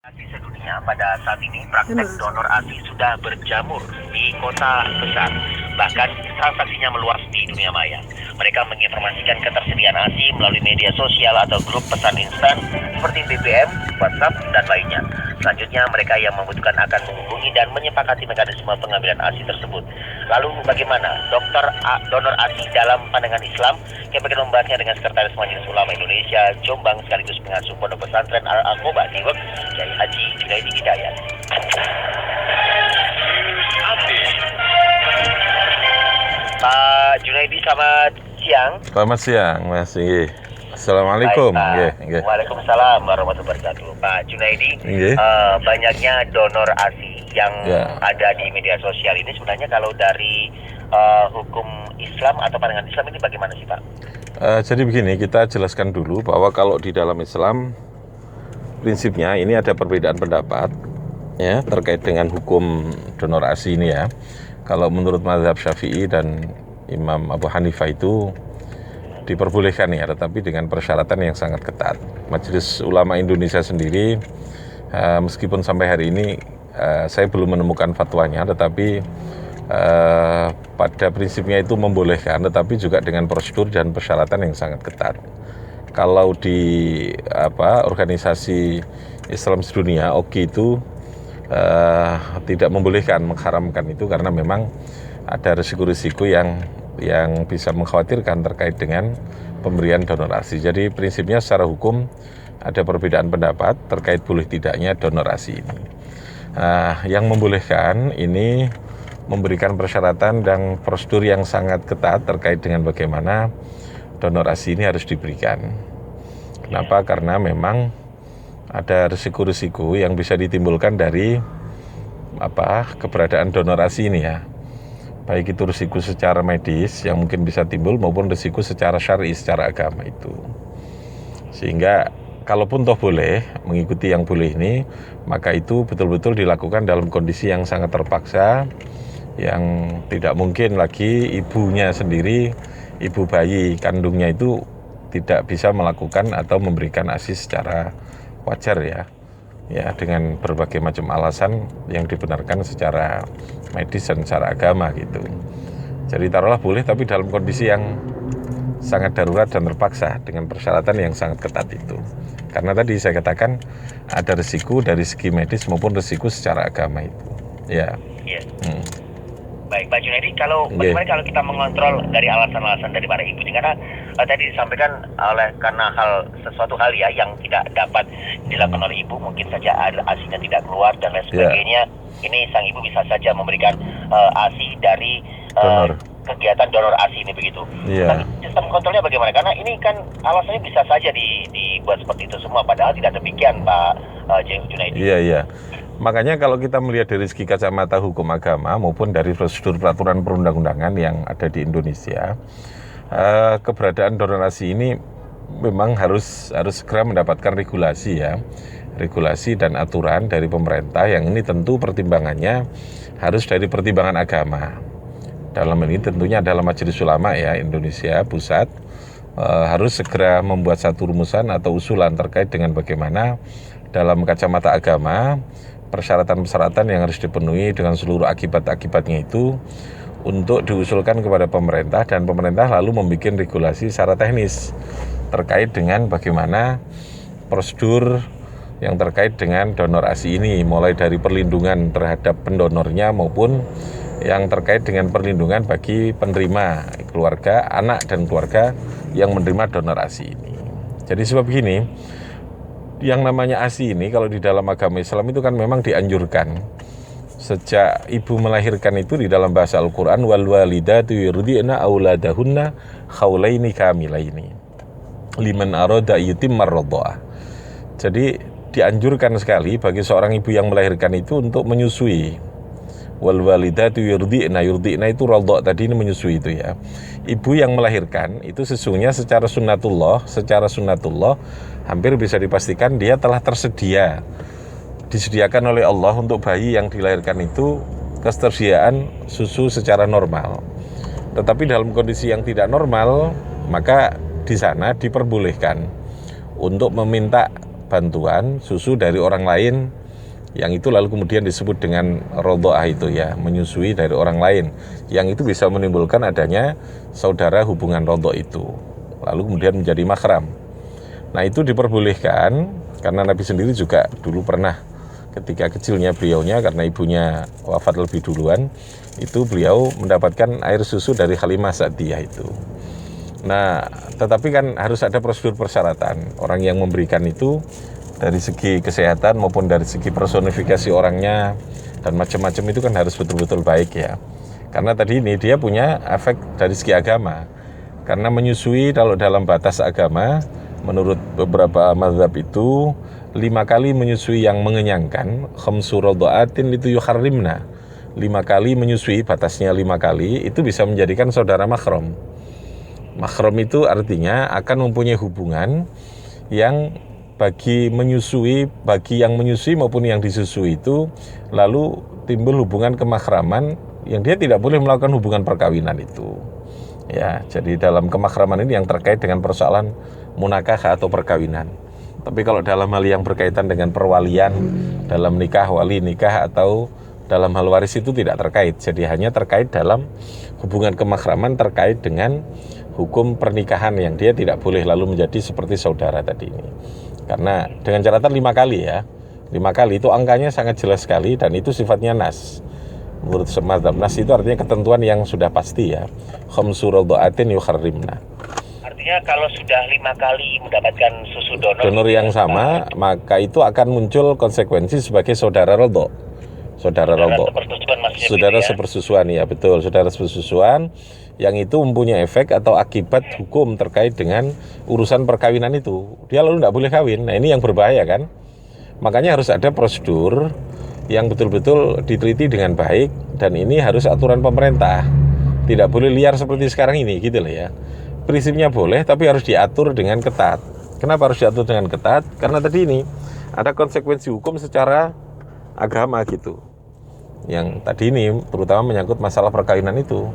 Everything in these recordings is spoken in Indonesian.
ASI sedunia pada saat ini praktek donor ASI sudah berjamur di kota besar, bahkan transaksinya meluas di dunia maya. Mereka menginformasikan ketersediaan ASI melalui media sosial atau grup pesan instan seperti BBM, WhatsApp, dan lainnya. Selanjutnya mereka yang membutuhkan akan menghubungi dan menyepakati mekanisme pengambilan ASI tersebut. Lalu bagaimana donor ASI dalam pandangan Islam? Kami akan membahasnya dengan Sekretaris Majelis Ulama Indonesia Jombang sekaligus pengasuh Pondok Pesantren Al-Aqobah Diwek, Kiai Haji Junaidi Hidayat. Pak Junaidi, selamat siang. Selamat siang, Mas. Assalamualaikum. Waalaikumsalam warahmatullahi wabarakatuh. Pak Junaidi, banyaknya donor ASI yang ada di media sosial ini sebenarnya kalau dari hukum Islam atau pandangan Islam ini bagaimana sih, Pak? Jadi begini, kita jelaskan dulu bahwa kalau di dalam Islam prinsipnya ini ada perbedaan pendapat ya terkait dengan hukum donor ASI ini ya. Kalau menurut mazhab Syafi'i dan Imam Abu Hanifah itu diperbolehkan ya, tetapi dengan persyaratan yang sangat ketat. Majelis Ulama Indonesia sendiri meskipun sampai hari ini saya belum menemukan fatwanya, tetapi pada prinsipnya itu membolehkan, tetapi juga dengan prosedur dan persyaratan yang sangat ketat. Kalau di organisasi Islam sedunia, OKI itu tidak membolehkan, mengharamkan itu karena memang ada risiko-risiko yang bisa mengkhawatirkan terkait dengan pemberian donor ASI. Jadi prinsipnya secara hukum ada perbedaan pendapat terkait boleh tidaknya donor ASI ini. Yang membolehkan ini memberikan persyaratan dan prosedur yang sangat ketat terkait dengan bagaimana donor ASI ini harus diberikan. Kenapa? Karena memang ada risiko-risiko yang bisa ditimbulkan dari keberadaan donor ASI ini ya. Baik itu risiko secara medis yang mungkin bisa timbul maupun risiko secara syar'i, secara agama itu. Sehingga kalaupun toh boleh mengikuti yang boleh ini, maka itu betul-betul dilakukan dalam kondisi yang sangat terpaksa, yang tidak mungkin lagi ibunya sendiri, ibu bayi kandungnya itu tidak bisa melakukan atau memberikan ASI secara wajar ya dengan berbagai macam alasan yang dibenarkan secara medis dan secara agama gitu. Jadi taruhlah boleh, tapi dalam kondisi yang sangat darurat dan terpaksa dengan persyaratan yang sangat ketat itu. Karena tadi saya katakan ada risiko dari segi medis maupun risiko secara agama itu. Ya. Baik, Pak Junaidi, bagaimana kalau kita mengontrol dari alasan-alasan dari para ibu? Karena tadi disampaikan karena sesuatu hal ya yang tidak dapat dilakukan oleh ibu, mungkin saja ASI-nya tidak keluar dan lain sebagainya. Ini sang ibu bisa saja memberikan ASI dari kegiatan donor ASI ini begitu. Tapi sistem kontrolnya bagaimana? Karena ini kan alasannya bisa saja dibuat seperti itu semua, padahal tidak demikian, Pak Junaidi. Iya. Makanya kalau kita melihat dari segi kacamata hukum agama maupun dari prosedur peraturan perundang-undangan yang ada di Indonesia, keberadaan donor ASI ini memang harus segera mendapatkan regulasi dan aturan dari pemerintah, yang ini tentu pertimbangannya harus dari pertimbangan agama. Dalam ini tentunya adalah Majelis Ulama ya Indonesia Pusat harus segera membuat satu rumusan atau usulan terkait dengan bagaimana dalam kacamata agama persyaratan-persyaratan yang harus dipenuhi dengan seluruh akibat-akibatnya itu untuk diusulkan kepada pemerintah, dan pemerintah lalu membuat regulasi secara teknis terkait dengan bagaimana prosedur yang terkait dengan donor ASI ini, mulai dari perlindungan terhadap pendonornya maupun yang terkait dengan perlindungan bagi penerima, keluarga, anak dan keluarga yang menerima donor ASI ini. Jadi sebab begini, yang namanya ASI ini kalau di dalam agama Islam itu kan memang dianjurkan sejak ibu melahirkan itu di dalam bahasa Al-Quran, wal walidatu yurdi'na auladahunna haulaini kamilaini liman arada yutimmar radha'ah. Jadi dianjurkan sekali bagi seorang ibu yang melahirkan itu untuk menyusui. Wal walidatu yurdi'na itu radha' tadi ini menyusui itu ya. Ibu yang melahirkan itu sesungguhnya secara sunnatullah hampir bisa dipastikan dia telah disediakan oleh Allah untuk bayi yang dilahirkan itu ketersediaan susu secara normal. Tetapi dalam kondisi yang tidak normal, maka di sana diperbolehkan untuk meminta bantuan susu dari orang lain, yang itu lalu kemudian disebut dengan rodhoah itu ya, menyusui dari orang lain, yang itu bisa menimbulkan adanya saudara hubungan rodho itu, lalu kemudian menjadi mahram. Nah itu diperbolehkan, karena Nabi sendiri juga dulu pernah ketika kecilnya beliaunya, karena ibunya wafat lebih duluan, itu beliau mendapatkan air susu dari Halimah Sa'diyah itu. Nah, tetapi kan harus ada prosedur persyaratan. Orang yang memberikan itu dari segi kesehatan maupun dari segi personifikasi orangnya dan macam-macam itu kan harus betul-betul baik ya. Karena tadi ini dia punya efek dari segi agama. Karena menyusui kalau dalam batas agama, menurut beberapa mazhab itu 5 kali menyusui yang mengenyangkan, khamsu radha'atin itu yuharrimna. 5 kali menyusui, batasnya 5 kali, itu bisa menjadikan saudara mahram. Mahram itu artinya akan mempunyai hubungan yang bagi yang menyusui maupun yang disusui itu lalu timbul hubungan kemahraman yang dia tidak boleh melakukan hubungan perkawinan itu. Ya, jadi dalam kemahraman ini yang terkait dengan persoalan munakah atau perkawinan. Tapi kalau dalam hal yang berkaitan dengan perwalian, dalam nikah, wali nikah atau dalam hal waris itu tidak terkait. Jadi hanya terkait dalam hubungan kemahraman terkait dengan hukum pernikahan yang dia tidak boleh lalu menjadi seperti saudara tadi ini. Karena dengan catatan 5 kali ya. 5 kali itu angkanya sangat jelas sekali dan itu sifatnya nas. Menurut semadzhab nas itu artinya ketentuan yang sudah pasti ya. Khamsu radha'atin yuharrimna. Artinya kalau sudah 5 kali mendapatkan susu donor yang sama, maka itu akan muncul konsekuensi sebagai saudara rodho. Saudara rodho. Saudara sepersusuan ya, betul. Saudara sepersusuan yang itu mempunyai efek atau akibat hukum terkait dengan urusan perkawinan itu. Dia lalu tidak boleh kawin. Nah ini yang berbahaya kan. Makanya harus ada prosedur yang betul-betul diteliti dengan baik. Dan ini harus aturan pemerintah. Tidak boleh liar seperti sekarang ini gitu loh ya. Prinsipnya boleh tapi harus diatur dengan ketat. Kenapa harus diatur dengan ketat? Karena tadi ini ada konsekuensi hukum secara agama gitu. Yang tadi ini terutama menyangkut masalah perkawinan itu.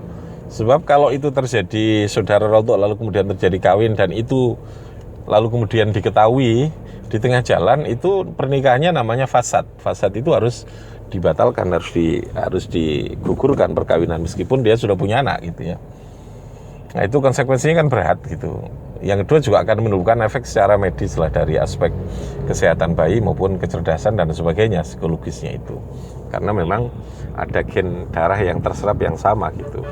Sebab kalau itu terjadi saudara rodho lalu kemudian terjadi kawin dan itu lalu kemudian diketahui di tengah jalan, itu pernikahannya namanya fasad. Fasad itu harus dibatalkan, harus digugurkan perkawinan meskipun dia sudah punya anak gitu ya. Nah itu konsekuensinya kan berat gitu. Yang kedua juga akan menimbulkan efek secara medis lah dari aspek kesehatan bayi maupun kecerdasan dan sebagainya, psikologisnya itu. Karena memang ada gen darah yang terserap yang sama gitu.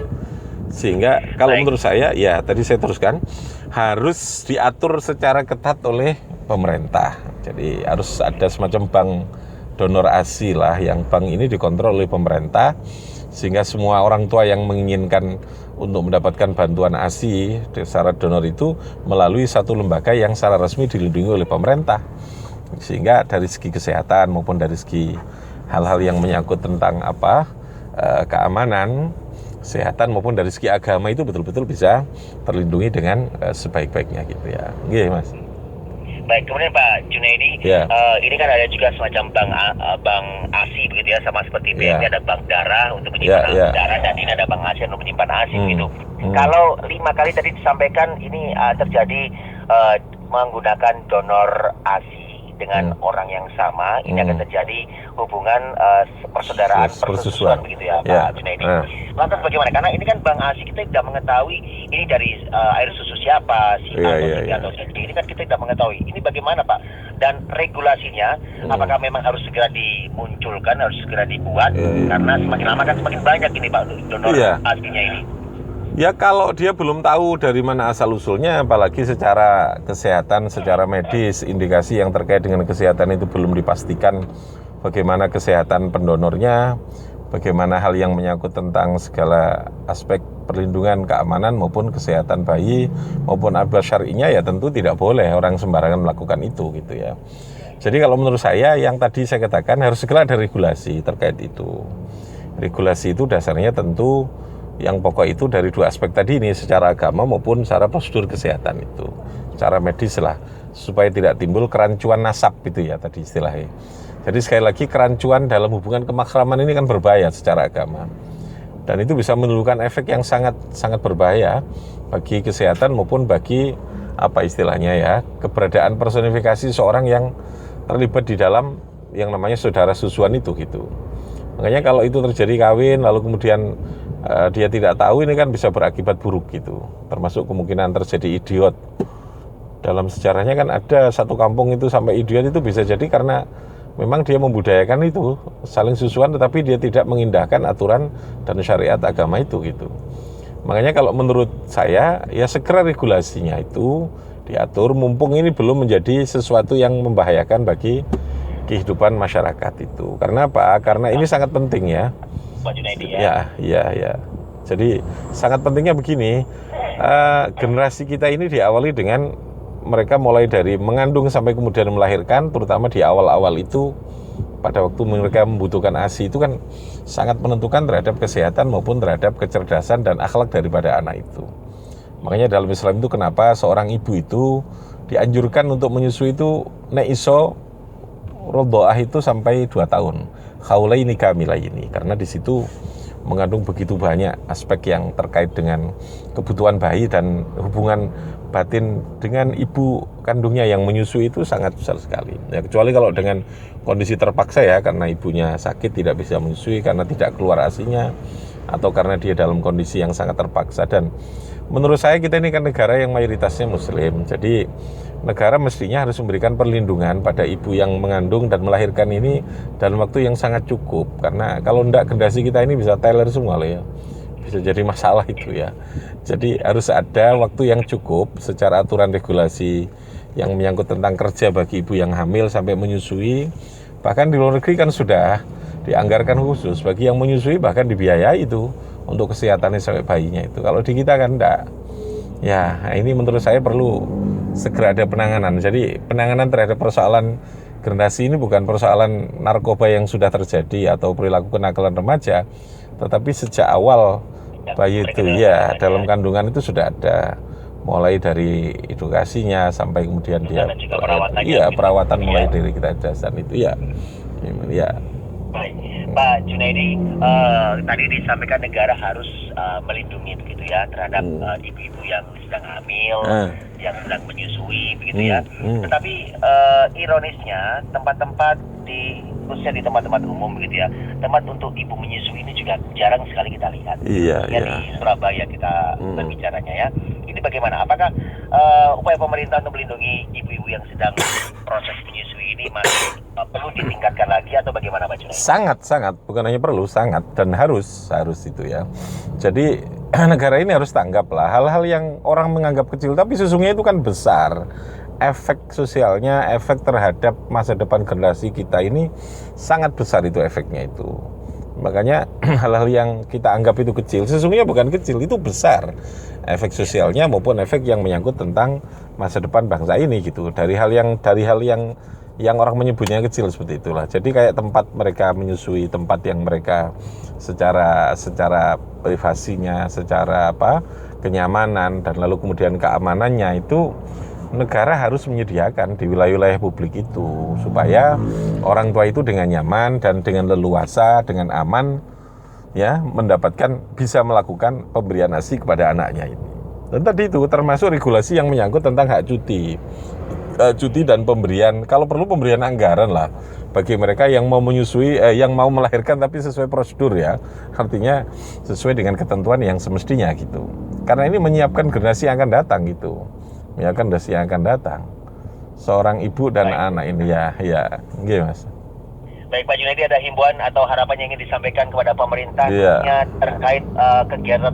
Sehingga kalau menurut saya ya tadi saya teruskan harus diatur secara ketat oleh pemerintah. Jadi harus ada semacam bank donor ASI lah, yang bank ini dikontrol oleh pemerintah sehingga semua orang tua yang menginginkan untuk mendapatkan bantuan ASI secara donor itu melalui satu lembaga yang secara resmi dilindungi oleh pemerintah. Sehingga dari segi kesehatan maupun dari segi hal-hal yang menyangkut tentang keamanan, kesehatan maupun dari segi agama itu betul-betul bisa terlindungi dengan sebaik-baiknya gitu ya. Iya Mas. Baik, kemudian Pak Junaidi, ini kan ada juga semacam bank ASI begitu ya, sama seperti BNI ada bank darah untuk menyimpan darah dan ini ada bank ASI untuk menyimpan ASI gitu. Kalau 5 kali tadi disampaikan ini terjadi menggunakan donor ASI dengan orang yang sama, ini akan terjadi hubungan persaudaraan, persusuan begitu ya Pak Junaidi. Lantas bagaimana? Karena ini kan bank ASI kita tidak mengetahui ini dari air susu siapa, si atau si ini kan kita tidak mengetahui. Ini bagaimana Pak? Dan regulasinya, apakah memang harus segera dimunculkan, harus segera dibuat? Karena semakin lama kan semakin banyak ini Pak donor ASI-nya ini. Ya kalau dia belum tahu dari mana asal-usulnya, apalagi secara kesehatan, secara medis, indikasi yang terkait dengan kesehatan itu belum dipastikan bagaimana kesehatan pendonornya, bagaimana hal yang menyangkut tentang segala aspek perlindungan keamanan maupun kesehatan bayi maupun abad syar'inya, ya tentu tidak boleh orang sembarangan melakukan itu gitu ya. Jadi kalau menurut saya yang tadi saya katakan harus segera ada regulasi terkait itu. Regulasi itu dasarnya tentu yang pokok itu dari 2 aspek tadi ini, secara agama maupun secara prosedur kesehatan itu, secara medis lah, supaya tidak timbul kerancuan nasab itu ya tadi istilahnya. Jadi sekali lagi kerancuan dalam hubungan kemahraman ini kan berbahaya secara agama, dan itu bisa menimbulkan efek yang sangat berbahaya bagi kesehatan maupun bagi apa istilahnya ya, keberadaan personifikasi seorang yang terlibat di dalam yang namanya saudara susuan itu gitu. Makanya kalau itu terjadi kawin lalu kemudian dia tidak tahu, ini kan bisa berakibat buruk gitu. Termasuk kemungkinan terjadi idiot. Dalam sejarahnya kan ada satu kampung itu sampai idiot itu bisa jadi karena memang dia membudayakan itu saling susuan, tetapi dia tidak mengindahkan aturan dan syariat agama itu gitu. Makanya kalau menurut saya ya segera regulasinya itu diatur, mumpung ini belum menjadi sesuatu yang membahayakan bagi kehidupan masyarakat itu. Karena apa? Karena ini sangat penting ya. Pak Junaidi ya. Ya. Jadi sangat pentingnya begini, generasi kita ini diawali dengan mereka mulai dari mengandung sampai kemudian melahirkan, terutama di awal-awal itu, pada waktu mereka membutuhkan ASI itu kan sangat menentukan terhadap kesehatan maupun terhadap kecerdasan dan akhlak daripada anak itu. Makanya dalam Islam itu kenapa seorang ibu itu dianjurkan untuk menyusui itu nek iso rodhoah itu sampai 2 tahun. Haulaini kamilaini, karena di situ mengandung begitu banyak aspek yang terkait dengan kebutuhan bayi dan hubungan batin dengan ibu kandungnya yang menyusui itu sangat besar sekali. Ya, kecuali kalau dengan kondisi terpaksa ya, karena ibunya sakit tidak bisa menyusui karena tidak keluar ASI-nya, atau karena dia dalam kondisi yang sangat terpaksa. Dan menurut saya kita ini kan negara yang mayoritasnya muslim, jadi negara mestinya harus memberikan perlindungan pada ibu yang mengandung dan melahirkan ini dalam waktu yang sangat cukup. Karena kalau enggak, generasi kita ini bisa teler semua loh ya, bisa jadi masalah itu ya. Jadi harus ada waktu yang cukup secara aturan regulasi yang menyangkut tentang kerja bagi ibu yang hamil sampai menyusui. Bahkan di luar negeri kan sudah dianggarkan khusus bagi yang menyusui, bahkan dibiayai itu untuk kesehatannya sampai bayinya itu. Kalau di kita kan enggak. Ya, ini menurut saya perlu segera ada penanganan. Jadi penanganan terhadap persoalan generasi ini bukan persoalan narkoba yang sudah terjadi atau perilaku kenakalan remaja, tetapi sejak awal bayi itu ya dalam kandungan itu sudah ada, mulai dari edukasinya sampai kemudian dia perawatan mulai dari kecerdasan itu ya. Baik, Pak Junaidi, tadi disampaikan negara harus melindungi begitu ya terhadap ibu-ibu yang sedang hamil, yang sedang menyusui begitu ya. Tetapi ironisnya tempat-tempat khususnya di tempat-tempat umum begitu ya, tempat untuk ibu menyusui ini juga jarang sekali kita lihat. Iya. Di Surabaya kita berbicaranya ya. Ini bagaimana? Apakah upaya pemerintah untuk melindungi ibu-ibu yang sedang proses menyusui ini masih perlu ditingkatkan lagi atau bagaimana Pak Junaidi? Sangat, bukan hanya perlu, sangat dan harus itu ya. Jadi negara ini harus tanggap lah hal-hal yang orang menganggap kecil tapi sesungguhnya itu kan besar. Efek sosialnya, efek terhadap masa depan generasi kita ini sangat besar itu efeknya itu. Makanya hal-hal yang kita anggap itu kecil, sesungguhnya bukan kecil, itu besar. Efek sosialnya maupun efek yang menyangkut tentang masa depan bangsa ini gitu. Dari hal yang orang menyebutnya kecil seperti itulah. Jadi kayak tempat mereka menyusui, tempat yang mereka secara privasinya, secara kenyamanan dan lalu kemudian keamanannya itu negara harus menyediakan di wilayah-wilayah publik itu supaya orang tua itu dengan nyaman dan dengan leluasa, dengan aman ya bisa melakukan pemberian ASI kepada anaknya ini. Dan tadi itu termasuk regulasi yang menyangkut tentang hak cuti dan pemberian, kalau perlu pemberian anggaran lah bagi mereka yang mau menyusui, yang mau melahirkan tapi sesuai prosedur ya, artinya sesuai dengan ketentuan yang semestinya gitu. Karena ini menyiapkan generasi yang akan datang gitu. Ya kan generasi yang akan datang. Seorang ibu dan anak ini ya, gitu Mas. Baik Pak Junaidi, ada himbauan atau harapan yang ingin disampaikan kepada pemerintah terkait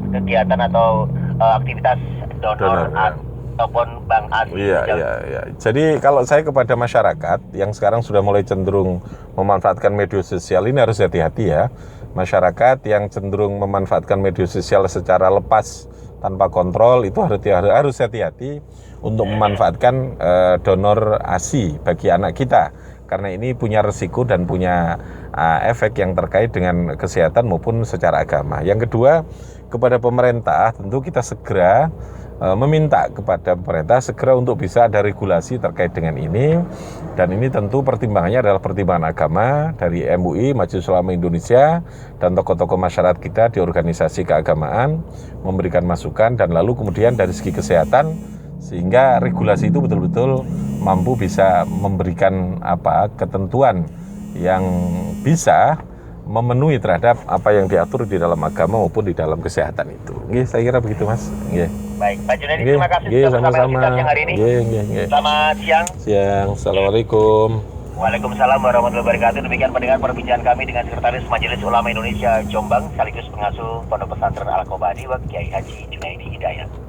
kegiatan atau aktivitas donor ataupun bank ASI? Iya. Jadi kalau saya kepada masyarakat yang sekarang sudah mulai cenderung memanfaatkan media sosial ini harus hati-hati ya. Masyarakat yang cenderung memanfaatkan media sosial secara lepas tanpa kontrol itu harus hati-hati untuk memanfaatkan donor ASI bagi anak kita, karena ini punya resiko dan punya efek yang terkait dengan kesehatan maupun secara agama. Yang kedua, kepada pemerintah tentu kita segera meminta kepada pemerintah segera untuk bisa ada regulasi terkait dengan ini, dan ini tentu pertimbangannya adalah pertimbangan agama dari MUI, Majelis Ulama Indonesia, dan tokoh-tokoh masyarakat kita di organisasi keagamaan memberikan masukan, dan lalu kemudian dari segi kesehatan sehingga regulasi itu betul-betul mampu bisa memberikan ketentuan yang bisa memenuhi terhadap apa yang diatur di dalam agama maupun di dalam kesehatan itu. Nggih, saya kira begitu, Mas. Nggih. Baik, Pak Junaidi, terima kasih sudah bersama sama-sama. siang hari ini. Nggih. Selamat siang. Assalamualaikum. Waalaikumsalam warahmatullahi wabarakatuh. Demikian pendengar perbincangan kami dengan Sekretaris Majelis Ulama Indonesia Jombang sekaligus pengasuh Pondok Pesantren Al-Kobani Kiai Haji Junaidi Hidayat.